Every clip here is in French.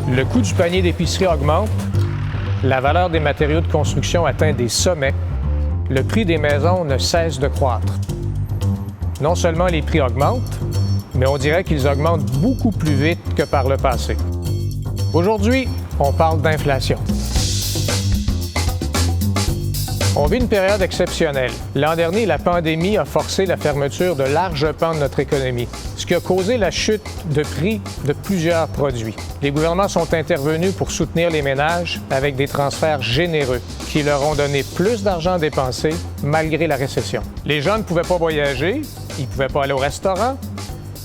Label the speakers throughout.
Speaker 1: Le coût du panier d'épicerie augmente, la valeur des matériaux de construction atteint des sommets, le prix des maisons ne cesse de croître. Non seulement les prix augmentent, mais on dirait qu'ils augmentent beaucoup plus vite que par le passé. Aujourd'hui, on parle d'inflation. On vit une période exceptionnelle. L'an dernier, la pandémie a forcé la fermeture de larges pans de notre économie, ce qui a causé la chute de prix de plusieurs produits. Les gouvernements sont intervenus pour soutenir les ménages avec des transferts généreux qui leur ont donné plus d'argent à dépenser malgré la récession. Les gens ne pouvaient pas voyager, ils ne pouvaient pas aller au restaurant,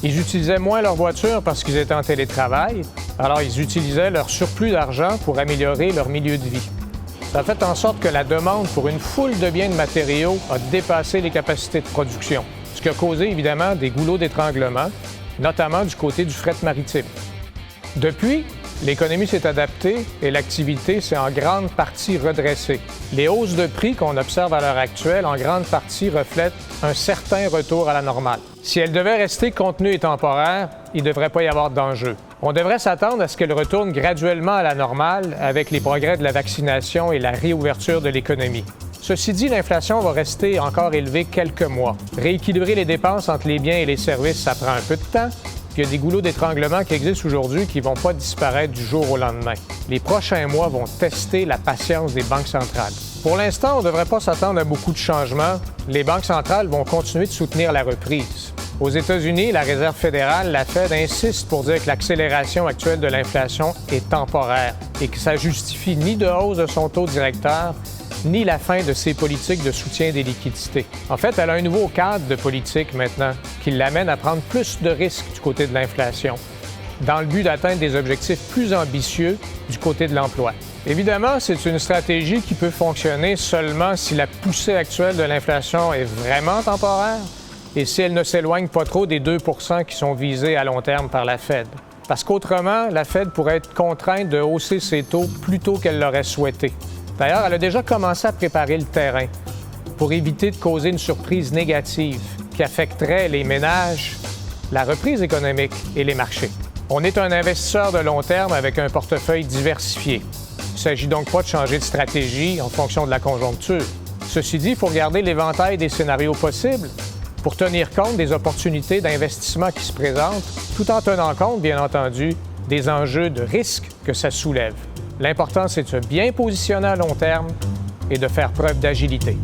Speaker 1: ils utilisaient moins leur voiture parce qu'ils étaient en télétravail, alors ils utilisaient leur surplus d'argent pour améliorer leur milieu de vie. Ça a fait en sorte que la demande pour une foule de biens de matériaux a dépassé les capacités de production, ce qui a causé évidemment des goulots d'étranglement, notamment du côté du fret maritime. Depuis, l'économie s'est adaptée et l'activité s'est en grande partie redressée. Les hausses de prix qu'on observe à l'heure actuelle, en grande partie, reflètent un certain retour à la normale. Si elle devait rester contenue et temporaire, il ne devrait pas y avoir d'enjeu. On devrait s'attendre à ce qu'elle retourne graduellement à la normale avec les progrès de la vaccination et la réouverture de l'économie. Ceci dit, l'inflation va rester encore élevée quelques mois. Rééquilibrer les dépenses entre les biens et les services, ça prend un peu de temps. Puis il y a des goulots d'étranglement qui existent aujourd'hui qui ne vont pas disparaître du jour au lendemain. Les prochains mois vont tester la patience des banques centrales. Pour l'instant, on ne devrait pas s'attendre à beaucoup de changements. Les banques centrales vont continuer de soutenir la reprise. Aux États-Unis, la Réserve fédérale, la Fed, insiste pour dire que l'accélération actuelle de l'inflation est temporaire et que ça justifie ni de hausse de son taux directeur, ni la fin de ses politiques de soutien des liquidités. En fait, elle a un nouveau cadre de politique maintenant qui l'amène à prendre plus de risques du côté de l'inflation, dans le but d'atteindre des objectifs plus ambitieux du côté de l'emploi. Évidemment, c'est une stratégie qui peut fonctionner seulement si la poussée actuelle de l'inflation est vraiment temporaire et si elle ne s'éloigne pas trop des 2 % qui sont visés à long terme par la Fed. Parce qu'autrement, la Fed pourrait être contrainte de hausser ses taux plus tôt qu'elle l'aurait souhaité. D'ailleurs, elle a déjà commencé à préparer le terrain pour éviter de causer une surprise négative qui affecterait les ménages, la reprise économique et les marchés. On est un investisseur de long terme avec un portefeuille diversifié. Il ne s'agit donc pas de changer de stratégie en fonction de la conjoncture. Ceci dit, il faut regarder l'éventail des scénarios possibles pour tenir compte des opportunités d'investissement qui se présentent, tout en tenant compte, bien entendu, des enjeux de risque que ça soulève. L'important, c'est de se bien positionner à long terme et de faire preuve d'agilité.